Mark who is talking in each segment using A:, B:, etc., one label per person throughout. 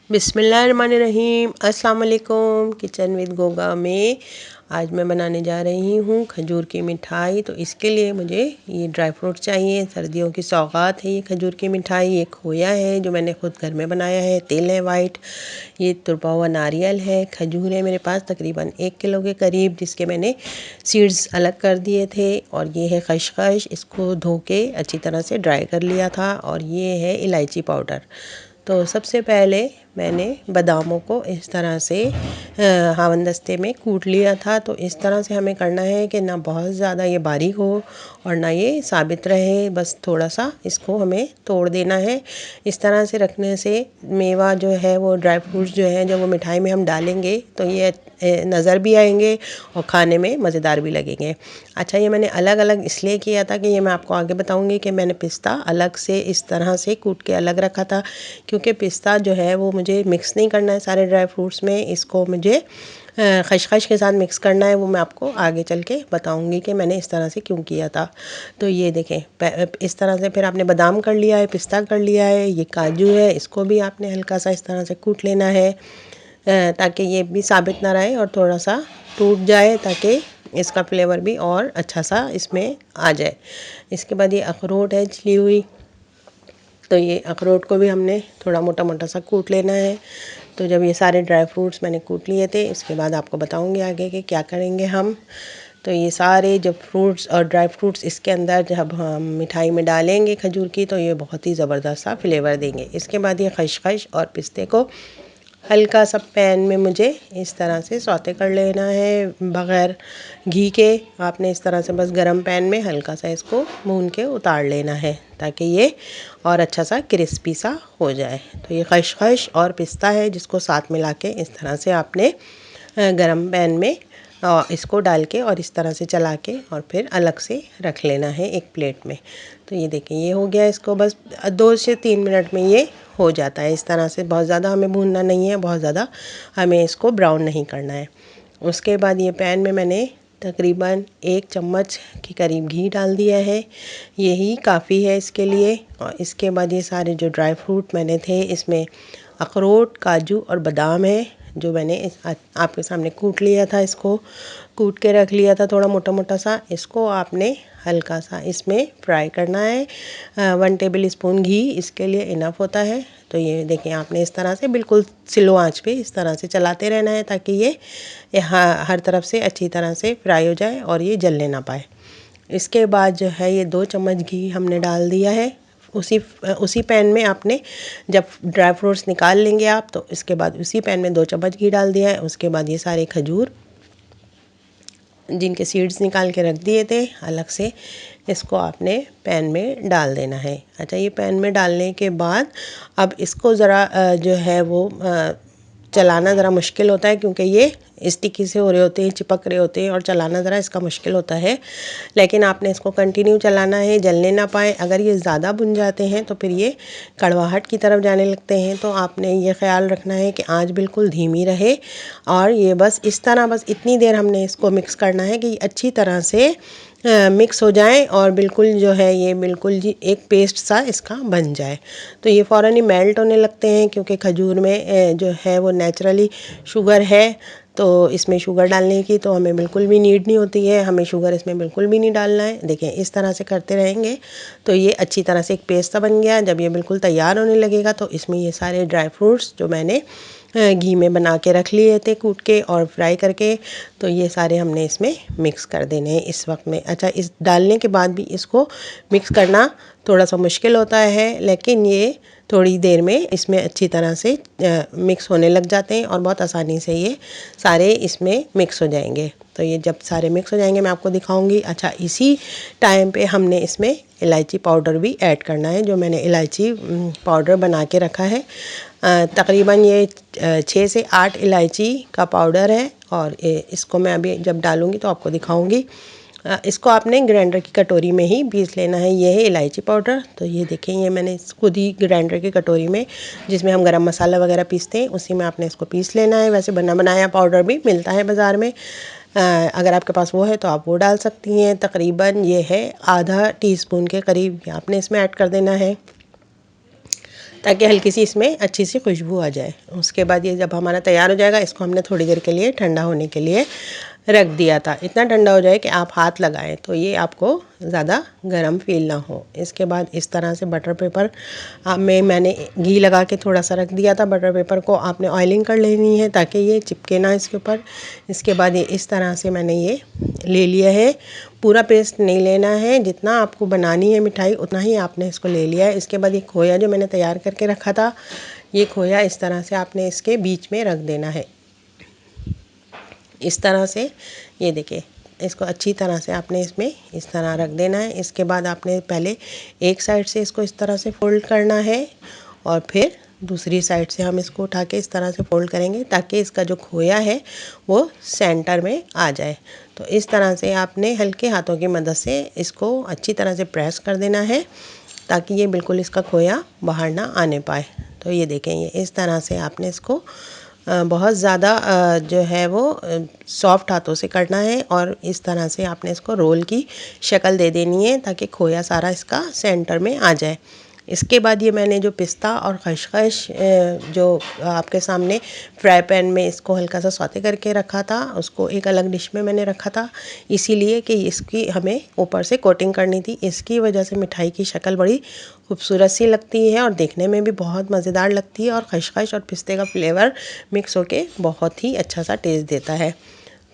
A: बिस्मिल्लाहिर्रहमानिर्रहीम। अस्सलाम वालेकुम। किचन विद गोगा में आज मैं बनाने जा रही हूँ खजूर की मिठाई। तो इसके लिए मुझे ये ड्राई फ्रूट चाहिए। सर्दियों की सौगात है ये खजूर की मिठाई। ये खोया है जो मैंने खुद घर में बनाया है, तिल है वाइट, ये तुरपा हुआ नारियल है, खजूर है मेरे पास तकरीबन 1 किलो के करीब, जिसके मैंने सीड्स अलग कर दिए थे। और ये है खशखश, इसको धो के अच्छी तरह से ड्राई कर लिया था। और ये है इलायची पाउडर। तो सबसे पहले मैंने बादामों को इस तरह से हावनदस्ते में कूट लिया था। तो इस तरह से हमें करना है कि ना बहुत ज़्यादा ये बारीक हो और ना ये साबित रहे, बस थोड़ा सा इसको हमें तोड़ देना है। इस तरह से रखने से मेवा जो है वो ड्राई फ्रूट्स जो है जब वो मिठाई में हम डालेंगे तो ये नज़र भी आएंगे और खाने में मज़ेदार भी लगेंगे। अच्छा, ये मैंने अलग अलग इसलिए किया था कि ये मैं आपको आगे बताऊंगी कि मैंने पिस्ता अलग से इस तरह से कूट के अलग रखा था, क्योंकि पिस्ता जो है वो मुझे मिक्स नहीं करना है सारे ड्राई फ्रूट्स में, इसको मुझे खशखश के साथ मिक्स करना है। वो मैं आपको आगे चल के बताऊंगी कि मैंने इस तरह से क्यों किया था। तो ये देखें, इस तरह से फिर आपने बादाम कर लिया है, पिस्ता कर लिया है, ये काजू है, इसको भी आपने हल्का सा इस तरह से कूट लेना है ताकि ये भी साबित ना रहे और थोड़ा सा टूट जाए, ताकि इसका फ्लेवर भी और अच्छा सा इसमें आ जाए। इसके बाद ये अखरोट है छिली हुई, तो ये अखरोट को भी हमने थोड़ा मोटा मोटा सा कूट लेना है। तो जब ये सारे ड्राई फ्रूट्स मैंने कूट लिए थे, इसके बाद आपको बताऊंगी आगे कि क्या करेंगे हम। तो ये सारे जब फ्रूट्स और ड्राई फ्रूट्स इसके अंदर जब हम मिठाई में डालेंगे खजूर की, तो ये बहुत ही ज़बरदस्त सा फ्लेवर देंगे। इसके बाद ये खशखश और पिस्ते को हल्का सा पैन में मुझे इस तरह से सौते कर लेना है बग़ैर घी के। आपने इस तरह से बस गरम पैन में हल्का सा इसको भून के उतार लेना है ताकि ये और अच्छा सा क्रिस्पी सा हो जाए। तो ये खशखश और पिस्ता है जिसको साथ मिला के इस तरह से आपने गरम पैन में इसको डाल के और इस तरह से चला के और फिर अलग से रख लेना है एक प्लेट में। तो ये देखें ये हो गया। इसको बस 2 से 3 मिनट में ये हो जाता है इस तरह से। बहुत ज़्यादा हमें भूनना नहीं है, बहुत ज़्यादा हमें इसको ब्राउन नहीं करना है। उसके बाद ये पैन में मैंने तकरीबन 1 चम्मच के करीब घी डाल दिया है, यही काफ़ी है इसके लिए। और इसके बाद ये सारे जो ड्राई फ्रूट मैंने थे, इसमें अखरोट, काजू और बादाम है जो मैंने आपके सामने कूट लिया था, इसको कूट के रख लिया था थोड़ा मोटा मोटा सा। इसको आपने हल्का सा इसमें फ्राई करना है। 1 टेबल स्पून घी इसके लिए इनफ होता है। तो ये देखें आपने इस तरह से बिल्कुल स्लो आंच पे इस तरह से चलाते रहना है ताकि ये हर तरफ से अच्छी तरह से फ्राई हो जाए और ये जलने ना पाए। इसके बाद जो है ये 2 चम्मच घी हमने डाल दिया है उसी पैन में। आपने जब ड्राई फ्रूट्स निकाल लेंगे आप, तो इसके बाद उसी पैन में 2 चम्मच घी डाल दिया है। उसके बाद ये सारे खजूर जिनके सीड्स निकाल के रख दिए थे अलग से, इसको आपने पैन में डाल देना है। अच्छा, ये पैन में डालने के बाद अब इसको ज़रा जो है वो चलाना ज़रा मुश्किल होता है, क्योंकि ये स्टिकी से हो रहे होते हैं, चिपक रहे होते हैं और चलाना ज़रा इसका मुश्किल होता है। लेकिन आपने इसको कंटिन्यू चलाना है, जलने ना पाए। अगर ये ज़्यादा भुन जाते हैं तो फिर ये कड़वाहट की तरफ जाने लगते हैं। तो आपने ये ख्याल रखना है कि आंच बिल्कुल धीमी रहे और ये बस इस तरह, बस इतनी देर हमने इसको मिक्स करना है कि अच्छी तरह से मिक्स हो जाए और बिल्कुल जो है ये बिल्कुल जी एक पेस्ट सा इसका बन जाए। तो ये फ़ौरन ही मेल्ट होने लगते हैं, क्योंकि खजूर में जो है वो नेचुरली शुगर है, तो इसमें शुगर डालने की तो हमें बिल्कुल भी नीड नहीं होती है, हमें शुगर इसमें बिल्कुल भी नहीं डालना है। देखें इस तरह से करते रहेंगे तो ये अच्छी तरह से एक पेस्ट सा बन गया। जब ये बिल्कुल तैयार होने लगेगा तो इसमें ये सारे ड्राई फ्रूट्स जो मैंने घी में बना के रख लिए थे कूट के और फ्राई करके, तो ये सारे हमने इसमें मिक्स कर देने हैं इस वक्त में। अच्छा, इस डालने के बाद भी इसको मिक्स करना थोड़ा सा मुश्किल होता है, लेकिन ये थोड़ी देर में इसमें अच्छी तरह से मिक्स होने लग जाते हैं और बहुत आसानी से ये सारे इसमें मिक्स हो जाएंगे। तो ये जब सारे मिक्स हो जाएंगे मैं आपको दिखाऊंगी। अच्छा, इसी टाइम पे हमने इसमें इलायची पाउडर भी ऐड करना है, जो मैंने इलायची पाउडर बना के रखा है। तकरीबन ये 6 से 8 इलायची का पाउडर है और इसको मैं अभी जब डालूँगी तो आपको दिखाऊँगी। इसको आपने ग्राइंडर की कटोरी में ही पीस लेना है। ये है इलायची पाउडर। तो ये देखें ये मैंने खुद ही ग्राइंडर की कटोरी में, जिसमें हम गरम मसाला वगैरह पीसते हैं, उसी में आपने इसको पीस लेना है। वैसे बना बनाया पाउडर भी मिलता है बाज़ार में, अगर आपके पास वो है तो आप वो डाल सकती हैं। तकरीबन ये है आधा टीस्पून के करीब आपने इसमें ऐड कर देना है। ताकि हल्की सी इसमें अच्छी सी खुशबू आ जाए। उसके बाद ये जब हमारा तैयार हो जाएगा, इसको हमने थोड़ी देर के लिए ठंडा होने के लिए रख दिया था। इतना ठंडा हो जाए कि आप हाथ लगाएं तो ये आपको ज़्यादा गर्म फील ना हो। इसके बाद इस तरह से बटर पेपर में मैंने घी लगा के थोड़ा सा रख दिया था। बटर पेपर को आपने ऑयलिंग कर लेनी है ताकि ये चिपके ना इसके ऊपर। इसके बाद ये इस तरह से मैंने ये ले लिया है। पूरा पेस्ट नहीं लेना है, जितना आपको बनानी है मिठाई उतना ही आपने इसको ले लिया है। इसके बाद ये खोया जो मैंने तैयार करके रखा था, ये खोया इस तरह से आपने इसके बीच में रख देना है। इस तरह से ये देखिए, इसको अच्छी तरह से आपने इसमें इस तरह रख देना है। इसके बाद आपने पहले एक साइड से इसको इस तरह से फोल्ड करना है और फिर दूसरी साइड से हम इसको उठा के इस तरह से फोल्ड करेंगे ताकि इसका जो खोया है वो सेंटर में आ जाए। तो इस तरह से आपने हल्के हाथों की मदद से इसको अच्छी तरह से प्रेस कर देना है ताकि ये बिल्कुल इसका खोया बाहर ना आने पाए। तो ये देखें, ये इस तरह से आपने इसको बहुत ज़्यादा जो है वो सॉफ्ट हाथों से करना है और इस तरह से आपने इसको रोल की शक्ल दे देनी है ताकि खोया सारा इसका सेंटर में आ जाए। इसके बाद ये मैंने जो पिस्ता और खसखस जो आपके सामने फ्राई पैन में इसको हल्का सा सौते करके रखा था, उसको एक अलग डिश में मैंने रखा था, इसीलिए कि इसकी हमें ऊपर से कोटिंग करनी थी। इसकी वजह से मिठाई की शक्ल बड़ी खूबसूरत सी लगती है और देखने में भी बहुत मज़ेदार लगती है और खसखस और पिस्ते का फ्लेवर मिक्स होके बहुत ही अच्छा सा टेस्ट देता है।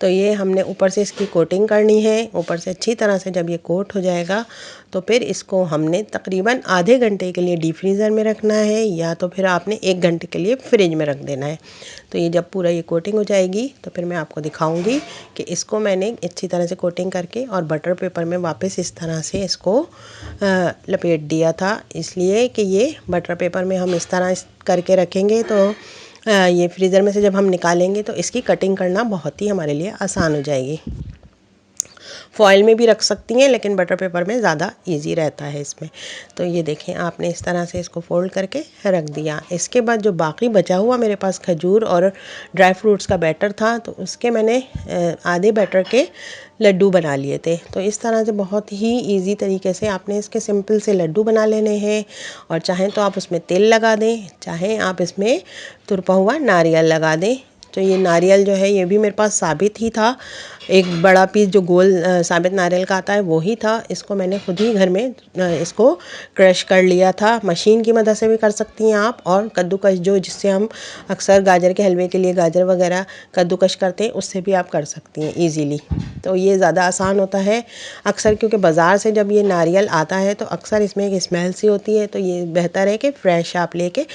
A: तो ये हमने ऊपर से इसकी कोटिंग करनी है। ऊपर से अच्छी तरह से जब ये कोट हो जाएगा तो फिर इसको हमने तकरीबन आधे घंटे के लिए डीप फ्रीज़र में रखना है या तो फिर आपने 1 घंटे के लिए फ्रिज में रख देना है। तो ये जब पूरा ये कोटिंग हो जाएगी तो फिर मैं आपको दिखाऊंगी कि इसको मैंने अच्छी तरह से कोटिंग करके और बटर पेपर में वापस इस तरह से इसको लपेट दिया था, इसलिए कि ये बटर पेपर में हम इस तरह करके रखेंगे तो ये फ्रीज़र में से जब हम निकालेंगे तो इसकी कटिंग करना बहुत ही हमारे लिए आसान हो जाएगी। फॉइल में भी रख सकती हैं लेकिन बटर पेपर में ज़्यादा इजी रहता है इसमें। तो ये देखें, आपने इस तरह से इसको फोल्ड करके रख दिया। इसके बाद जो बाकी बचा हुआ मेरे पास खजूर और ड्राई फ्रूट्स का बैटर था तो उसके मैंने आधे बैटर के लड्डू बना लिए थे। तो इस तरह से बहुत ही इजी तरीके से आपने इसके सिंपल से लड्डू बना लेने हैं और चाहें तो आप उसमें तेल लगा दें, चाहें आप इसमें तुरपा हुआ नारियल लगा दें। तो ये नारियल जो है ये भी मेरे पास साबित ही था, एक बड़ा पीस जो गोल साबित नारियल का आता है वो ही था। इसको मैंने खुद ही घर में इसको क्रश कर लिया था। मशीन की मदद से भी कर सकती हैं आप, और कद्दूकश जो जिससे हम अक्सर गाजर के हलवे के लिए गाजर वगैरह कद्दूकश करते हैं उससे भी आप कर सकती हैं ईज़िली। तो ये ज़्यादा आसान होता है अक्सर, क्योंकि बाज़ार से जब ये नारियल आता है तो अक्सर इसमें एक स्मेल सी होती है। तो ये बेहतर है कि फ्रेश आप लेके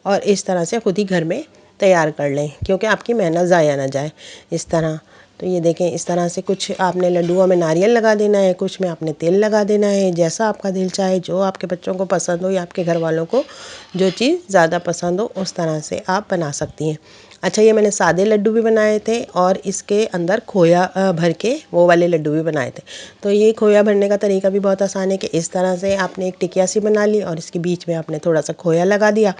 A: और इस तरह से खुद ही घर में तैयार कर लें, क्योंकि आपकी मेहनत ज़ाया ना जाए इस तरह। तो ये देखें, इस तरह से कुछ आपने लड्डुओं में नारियल लगा देना है, कुछ में आपने तेल लगा देना है, जैसा आपका दिल चाहे, जो आपके बच्चों को पसंद हो या आपके घर वालों को जो चीज़ ज़्यादा पसंद हो उस तरह से आप बना सकती हैं। अच्छा, ये मैंने सादे लड्डू भी बनाए थे और इसके अंदर खोया भर के वो वाले लड्डू भी बनाए थे। तो ये खोया भरने का तरीका भी बहुत आसान है कि इस तरह से आपने एक टिकिया सी बना ली और इसके बीच में आपने थोड़ा सा खोया लगा दिया।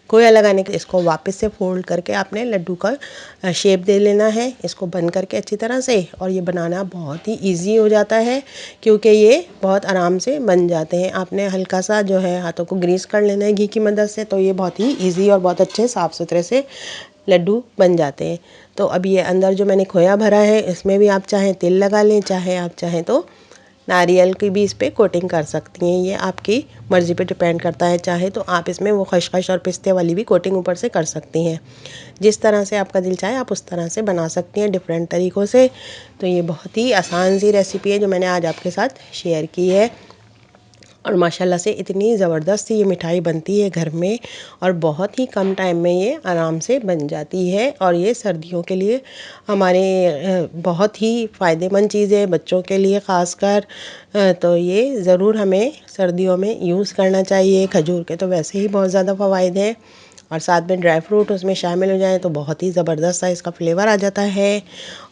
A: खोया लगाने के इसको वापस से फोल्ड करके आपने लड्डू का शेप दे लेना है, इसको बंद करके अच्छी तरह से। और ये बनाना बहुत ही इजी हो जाता है क्योंकि ये बहुत आराम से बन जाते हैं। आपने हल्का सा जो है हाथों को ग्रीस कर लेना है घी की मदद से, तो ये बहुत ही इजी और बहुत अच्छे साफ़ सुथरे से लड्डू बन जाते हैं। तो अब ये अंदर जो मैंने खोया भरा है इसमें भी आप चाहें तेल लगा लें, चाहे आप चाहें तो नारियल की भी इस पर कोटिंग कर सकती हैं, ये आपकी मर्ज़ी पे डिपेंड करता है। चाहे तो आप इसमें वो खसखस और पिस्ते वाली भी कोटिंग ऊपर से कर सकती हैं। जिस तरह से आपका दिल चाहे आप उस तरह से बना सकती हैं डिफरेंट तरीक़ों से। तो ये बहुत ही आसान सी रेसिपी है जो मैंने आज आपके साथ शेयर की है और माशाल्लाह से इतनी ज़बरदस्त ये मिठाई बनती है घर में और बहुत ही कम टाइम में ये आराम से बन जाती है। और ये सर्दियों के लिए हमारे बहुत ही फ़ायदेमंद चीज़ है, बच्चों के लिए ख़ासकर। तो ये ज़रूर हमें सर्दियों में यूज़ करना चाहिए। खजूर के तो वैसे ही बहुत ज़्यादा फ़वाइद हैं और साथ में ड्राई फ्रूट उसमें शामिल हो जाए तो बहुत ही ज़बरदस्त सा इसका फ्लेवर आ जाता है।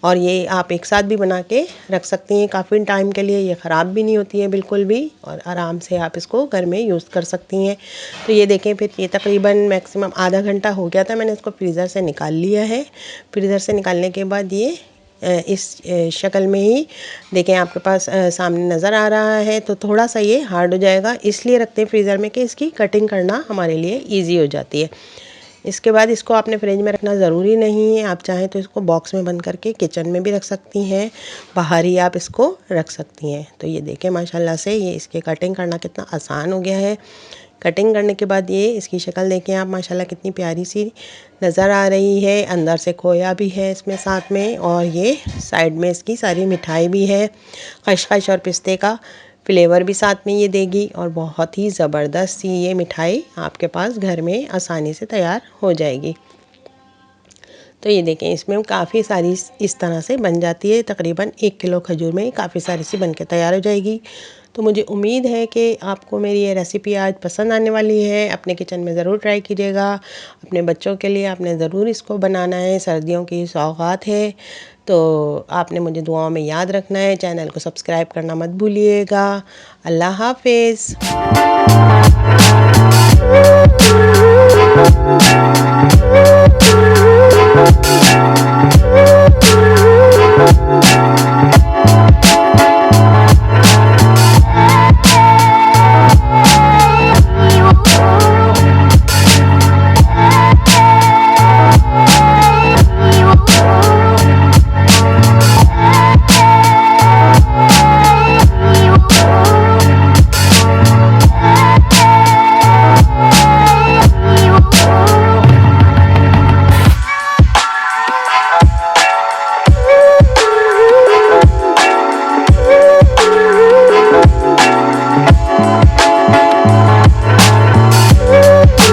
A: और ये आप एक साथ भी बना के रख सकती हैं काफ़ी टाइम के लिए, ये ख़राब भी नहीं होती है बिल्कुल भी और आराम से आप इसको घर में यूज़ कर सकती हैं। तो ये देखें, फिर ये तकरीबन मैक्सिमम आधा घंटा हो गया था, मैंने इसको फ्रीज़र से निकाल लिया है। फ्रीज़र से निकालने के बाद ये इस शक्ल में ही देखें आपके पास सामने नज़र आ रहा है। तो थोड़ा सा ये हार्ड हो जाएगा, इसलिए रखते हैं फ्रीज़र में कि इसकी कटिंग करना हमारे लिए ईजी हो जाती है। इसके बाद इसको आपने फ्रिज में रखना ज़रूरी नहीं है, आप चाहें तो इसको बॉक्स में बंद करके किचन में भी रख सकती हैं, बाहर ही आप इसको रख सकती हैं। तो ये देखें माशाल्लाह से ये इसके कटिंग करना कितना आसान हो गया है। कटिंग करने के बाद ये इसकी शक्ल देखें आप, माशाल्लाह कितनी प्यारी सी नज़र आ रही है। अंदर से खोया भी है इसमें साथ में, और ये साइड में इसकी सारी मिठाई भी है, खशखश और पिस्ते का फ्लेवर भी साथ में ये देगी, और बहुत ही ज़बरदस्त सी ये मिठाई आपके पास घर में आसानी से तैयार हो जाएगी। तो ये देखें इसमें काफ़ी सारी इस तरह से बन जाती है। तकरीबन 1 किलो खजूर में काफ़ी सारी सी बन के तैयार हो जाएगी। तो मुझे उम्मीद है कि आपको मेरी ये रेसिपी आज पसंद आने वाली है। अपने किचन में ज़रूर ट्राई कीजिएगा। अपने बच्चों के लिए आपने ज़रूर इसको बनाना है, सर्दियों की सौगात है। तो आपने मुझे दुआओं में याद रखना है। चैनल को सब्सक्राइब करना मत भूलिएगा। अल्लाह हाफ़िज़।